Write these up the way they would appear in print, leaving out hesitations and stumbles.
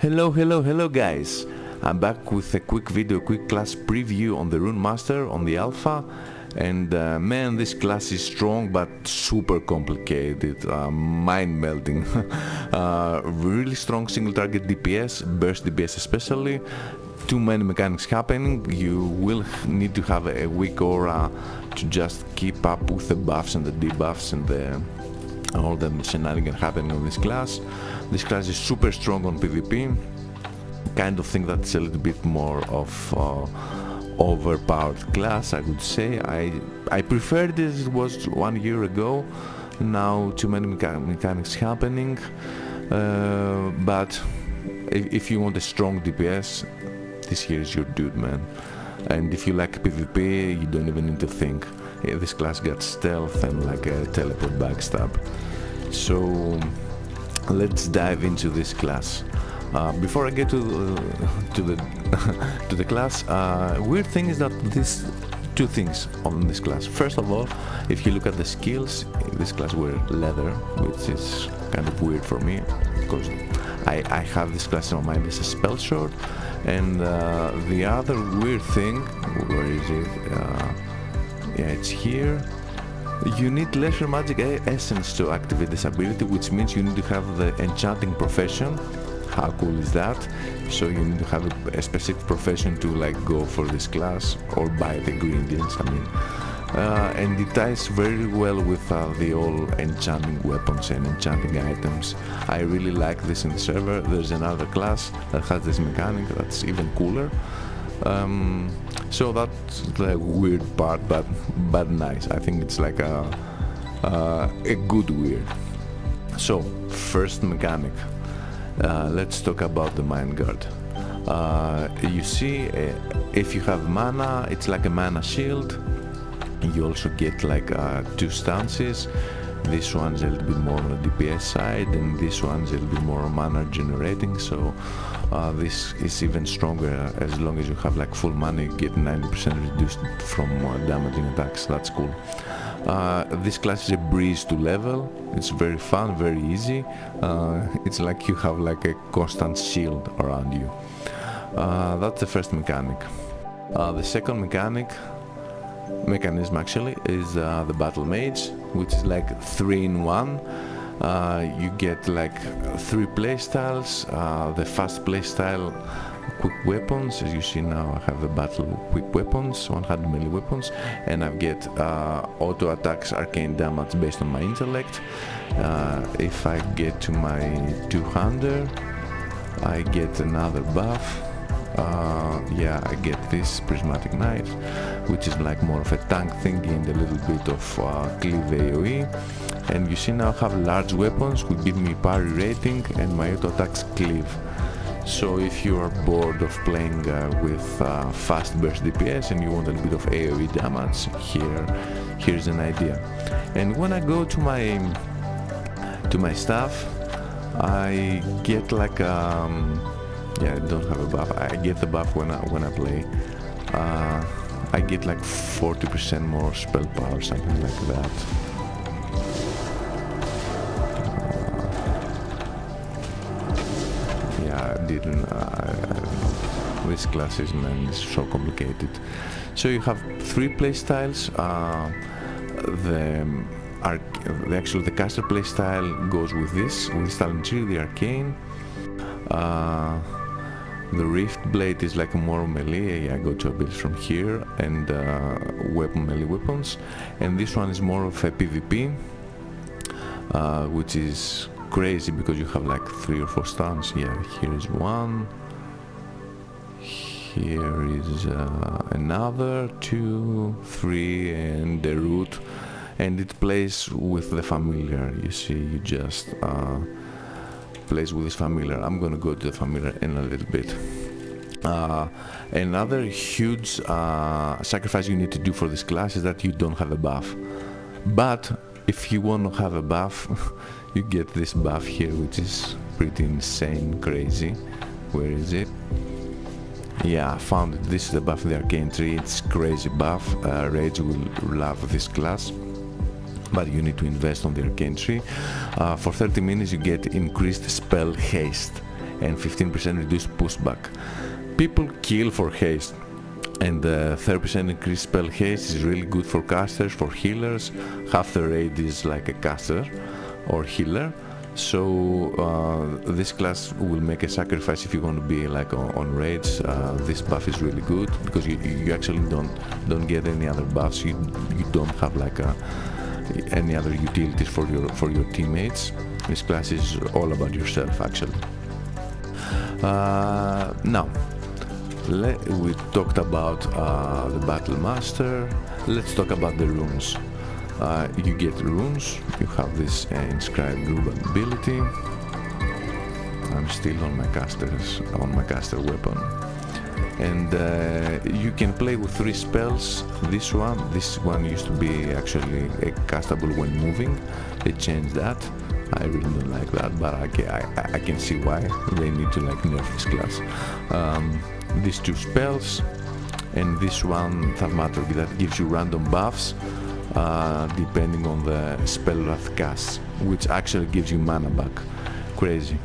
Hello guys! I'm back with a quick video, quick class preview on the RUNEMASTER on the alpha, and man, this class is strong but super complicated, mind-melting. Really strong single target DPS, burst DPS especially, too many mechanics happening. You will need to have a weak aura to just keep up with the buffs and the debuffs and all the shenanigans happening on this class. This class is super strong on PvP. Kind of think that's a little bit more of overpowered class, I would say. I preferred it as it was 1 year ago. Now too many mechanics happening, but if you want a strong DPS, this here is your dude, man. And if you like PvP, you don't even need to think. This class got stealth and like a teleport backstab. So let's dive into this class. Before I get to the class, weird thing is that these two things on this class. First of all, if you look at the skills, this class wear leather, which is kind of weird for me, because I have this class in my mind as a SPELLSWORD. And the other weird thing, where is it? Yeah, it's here. You need lesser magic essence to activate this ability, which means you need to have the Enchanting Profession. How cool is that? So you need to have a specific profession to like go for this class or buy the ingredients, I mean. And it ties very well with the all enchanting weapons and enchanting items. I really like this in the server. There's another class that has this mechanic that's even cooler. So that's the weird part, but nice. I think it's like a good weird. So first mechanic. Let's talk about the Mindguard. You see, if you have mana, it's like a mana shield. You also get like 2 stances. This one's a little bit more on the DPS side, and this one's a little bit more mana generating. So this is even stronger. As long as you have like full mana, you get 90% reduced from damaging attacks. That's cool. This class is a breeze to level. It's very fun, very easy. It's like you have like a constant shield around you. That's the first mechanic. The second mechanism actually is the battle mage, which is like 3-in-1. You get like 3 playstyles. The fast playstyle, quick weapons. As you see now, I have the battle quick weapons, 100 melee weapons, and I get auto attacks, arcane damage based on my intellect. If I get to my 200, I get another buff. Yeah, I get this prismatic knife, which is like more of a tank thingy and a little bit of cleave AoE. And you see now I have large weapons who give me parry rating, and my auto attacks cleave. So if you are bored of playing with fast burst DPS and you want a little bit of AoE damage, here's an idea. And when I go to my stuff, I get like yeah, I don't have a buff. I get the buff when I play. I get like 40% more spell power, something like that. Yeah, I didn't. This class is, man, is so complicated. So you have 3 playstyles. The caster playstyle goes with this talent tree, the arcane. The Rift Blade is like a more melee. I go to abilities from here, and melee weapons. And this one is more of a PvP, which is crazy because you have like 3 or 4 stuns. Yeah, here is one. Here is another, 2, 3, and the root. And it plays with the familiar. You see, you just plays with this familiar. I'm gonna go to the familiar in a little bit. Another huge sacrifice you need to do for this class is that you don't have a buff. But if you want to have a buff, you get this buff here, which is pretty insane, crazy. Where is it? Yeah, I found it. This is the buff of the arcane tree. It's crazy buff. Rage will love this class. but you need to invest on the arcane tree. For 30 minutes you get increased spell haste, and 15% reduced pushback. People kill for haste, and 30% increased spell haste is really good for casters, for healers. Half the raid is like a caster or healer. So this class will make a sacrifice if you want to be like on raids. This buff is really good because you actually don't get any other buffs. You don't have like any other utilities for your teammates. This class is all about yourself actually. Now we talked about the Battle Master. Let's talk about the runes. You get runes, you have this inscribed group ability. I'm still on my caster weapon. And you can play with 3 spells. This one used to be actually a castable when moving. They changed that. I really don't like that, but I can see why they need to like nerf this class. These 2 spells and this one Thaumaturgy that gives you random buffs depending on the Spellwrath cast, which actually gives you mana back. Crazy.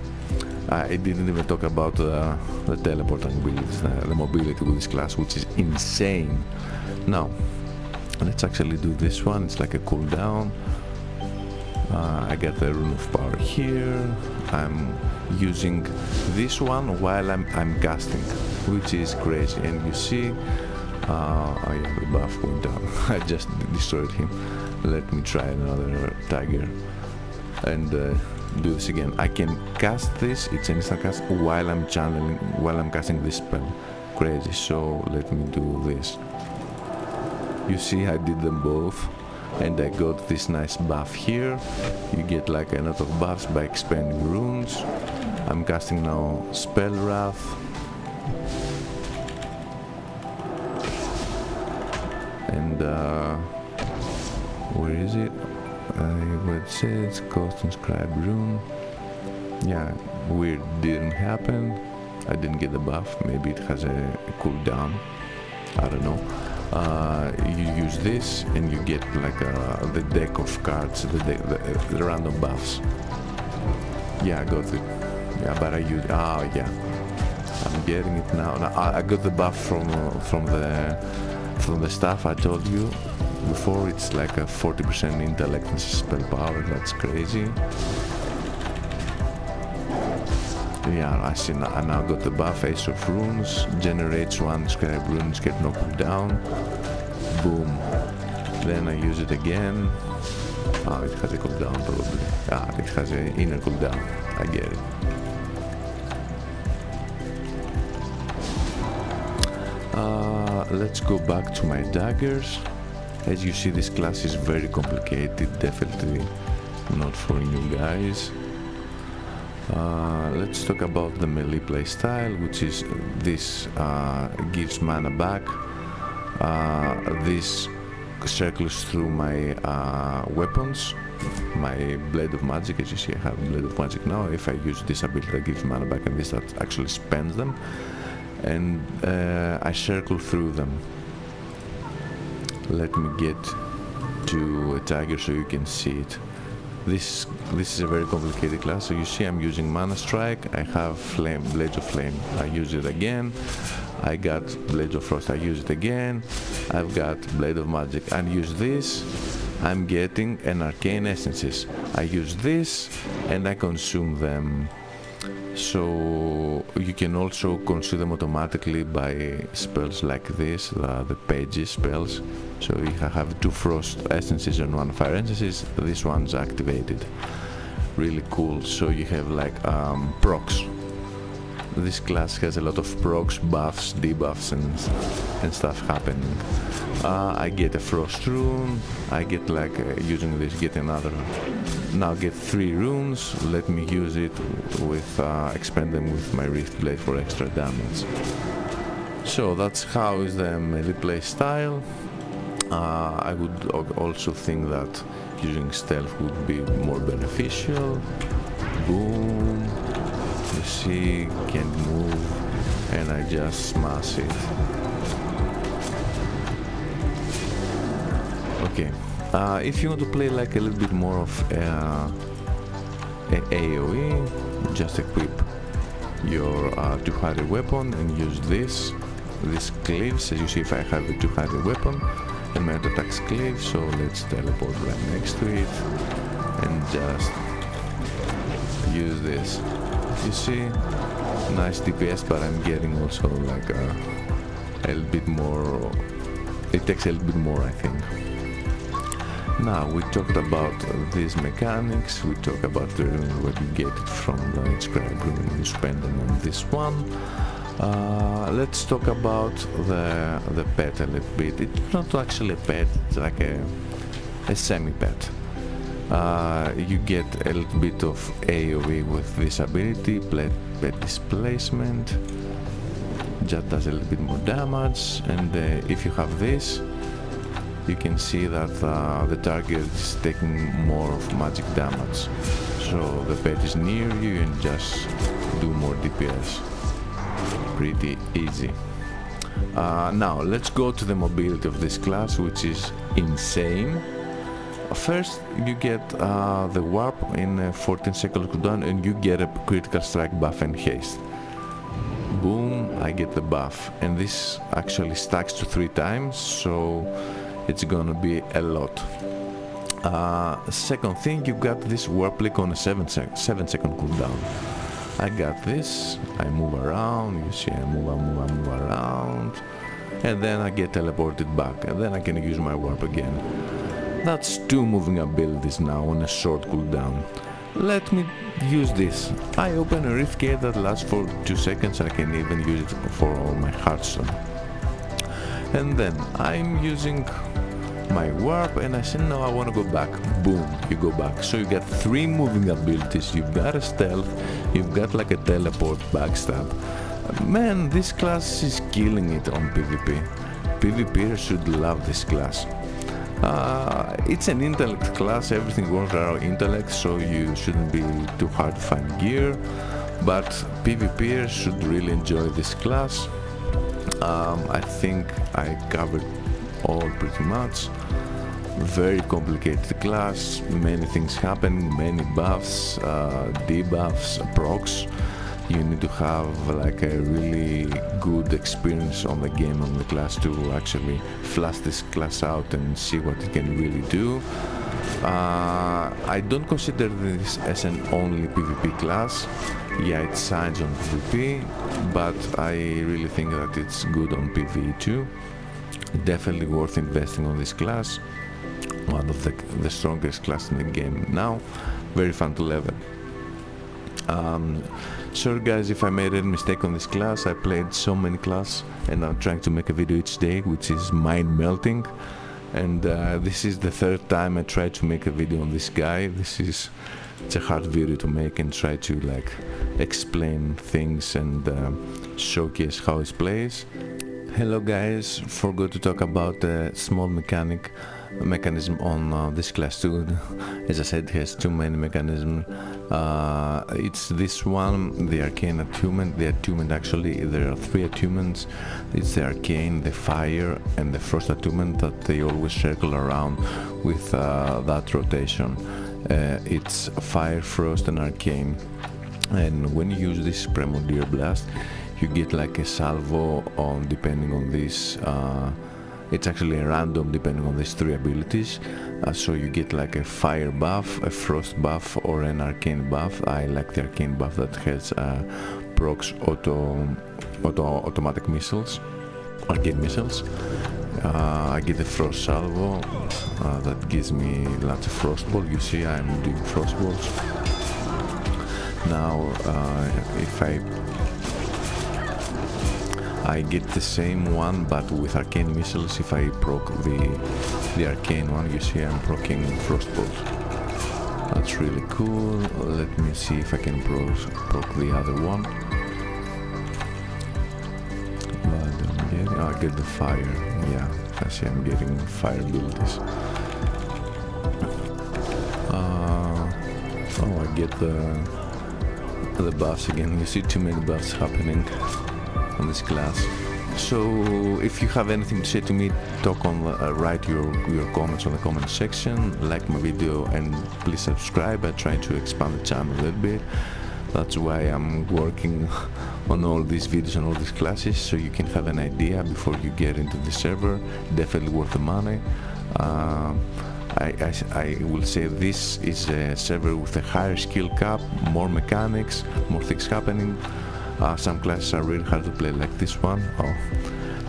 I didn't even talk about the teleport abilities, the mobility with this class, which is insane. Now, let's actually do this one. It's like a cooldown. I got the Rune of Power here. I'm using this one while I'm casting, which is crazy. And you see, oh yeah, the buff went down. I just destroyed him. Let me try another tiger and do this again. I can cast this, it's an instant cast, while I'm casting this spell. Crazy. So let me do this. You see, I did them both and I got this nice buff here. You get like a lot of buffs by expanding runes. I'm casting now Spellwrath. And where is it? Where it says Cost Inscribed Rune. Yeah, weird, didn't happen. I didn't get the buff. Maybe it has a cooldown. I don't know. You use this and you get like the deck of cards, the random buffs. Yeah, I got it. Yeah, but I use. Oh yeah, I'm getting it now. I got the buff from the stuff I told you before. It's like a 40% intellect and spell power. That's crazy. Yeah, I see. I now got the buff. Ace of Runes generates 1 inscribed runes, get no cooldown. Boom. Then I use it again. Oh, it has a cooldown probably. Ah, it has an inner cooldown. I get it. Let's go back to my daggers. As you see, this class is very complicated, definitely not for new guys. Let's talk about the melee playstyle, which is this gives mana back. This circles through my weapons, my Blade of Magic. As you see, I have Blade of Magic now. If I use this ability that gives mana back, and this that actually spends them, and I circle through them. Let me get to a tiger so you can see it. This is a very complicated class. So you see, I'm using Mana Strike. I have Blades of Flame. I use it again. I got Blades of Frost. I use it again. I've got Blade of Magic. I use this. I'm getting an Arcane Essences. I use this and I consume them. So you can also consume them automatically by spells like this, the pages spells. So if I have 2 Frost Essences and 1 Fire Essences, this one's activated. Really cool. So you have like procs. This class has a lot of procs, buffs, debuffs and stuff happening. I get a Frost rune. I get like using this, get another. Now get 3 runes. Let me use it with expand them with my Rift Blade for extra damage. So that's how is the melee play style. I would also think that using stealth would be more beneficial. Boom. You see, can't move, and I just smash it. Okay. If you want to play like a little bit more of AoE, just equip your two-handed weapon and use this cleaves. As you see, if I have a two-handed weapon and my auto attacks cleave, so let's teleport right next to it and just use this. You see, nice DPS, but I'm getting also like a little bit more. It takes a little bit more, I think. Now we talked about these mechanics. We talked about what you get it from the inscribed rune you spend them on this one. Let's talk about the pet a little bit. It's not actually a pet, it's like a semi-pet. You get a little bit of AoE with this ability, pet displacement, just does a little bit more damage, and if you have this, you can see that the target is taking more of magic damage. So the pet is near you and just do more DPS. Pretty easy. Now let's go to the mobility of this class, which is insane. First you get the warp in 14 seconds cooldown, and you get a critical strike buff and haste. Boom, I get the buff, and this actually stacks to 3 times, so it's gonna be a lot. Second thing, you got this warp leak on a 7-second cooldown. I got this, I move around, you see I move around, and then I get teleported back, and then I can use my warp again. That's 2 moving abilities now on a short cooldown. Let me use this. I open a rift gate that lasts for 2 seconds, I can even use it for all my hearthstone. And then I'm using my warp and I said no, I want to go back. Boom, you go back. So you got 3 moving abilities, you've got a stealth, you've got like a teleport, backstab. Man, this class is killing it on PvP. PvPers should love this class. It's an intellect class, everything works around intellect, so you shouldn't be too hard to find gear, but PvPers should really enjoy this class. I think I covered all pretty much. Very complicated class, many things happening, many buffs, debuffs, procs. You need to have like a really good experience on the game, on the class, to actually flush this class out and see what it can really do. I don't consider this as an only PvP class. Yeah, it shines on PvP, but I really think that it's good on PvE too. Definitely worth investing on this class. One of the strongest class in the game now. Very fun to level. Sorry guys if I made any mistake on this class. I played so many classes and I'm trying to make a video each day, which is mind melting, and this is the 3rd time I tried to make a video on this guy. It's a hard video to make and try to like explain things and showcase how he plays. Hello guys, forgot to talk about a small mechanism on this class too. As I said, it has too many mechanisms. It's this one, the arcane attunement. The attunement, actually there are 3 attunements. It's the arcane, the fire and the frost attunement that they always circle around with that rotation. It's fire, frost and arcane, and when you use this Primordial Blast you get like a salvo on, depending on this, it's actually a random depending on these 3 abilities. So you get like a fire buff, a frost buff or an arcane buff. I like the arcane buff that has procs automatic missiles, arcane missiles. I get the frost salvo that gives me lots of frost ball. You see I'm doing frost balls. Now if I get the same one but with arcane missiles. If I proc the arcane one, you see I'm proccing frostbolt. That's really cool. Let me see if I can proc the other one. But I get the fire. Yeah, I see I'm getting fire abilities. Oh, I get the buffs again. You see too many buffs happening on this class. So if you have anything to say to me, talk on write your comments on the comment section, like my video and please subscribe. I try to expand the channel a little bit. That's why I'm working on all these videos and all these classes, so you can have an idea before you get into the server. Definitely worth the money. I will say this is a server with a higher skill cap, more mechanics, more things happening. Some classes are really hard to play, like this one. Oh,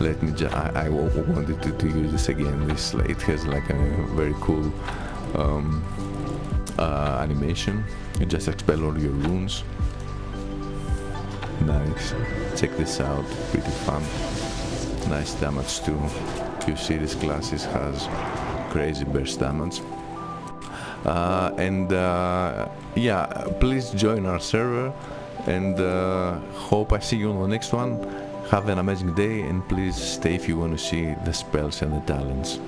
let me I wanted to use this again. It has like a very cool animation. You just expel all your runes. Nice. Check this out. Pretty fun. Nice damage too. You see this classes has crazy burst damage. Yeah, please join our server, and hope I see you on the next one. Have an amazing day, and please stay if you want to see the spells and the talents.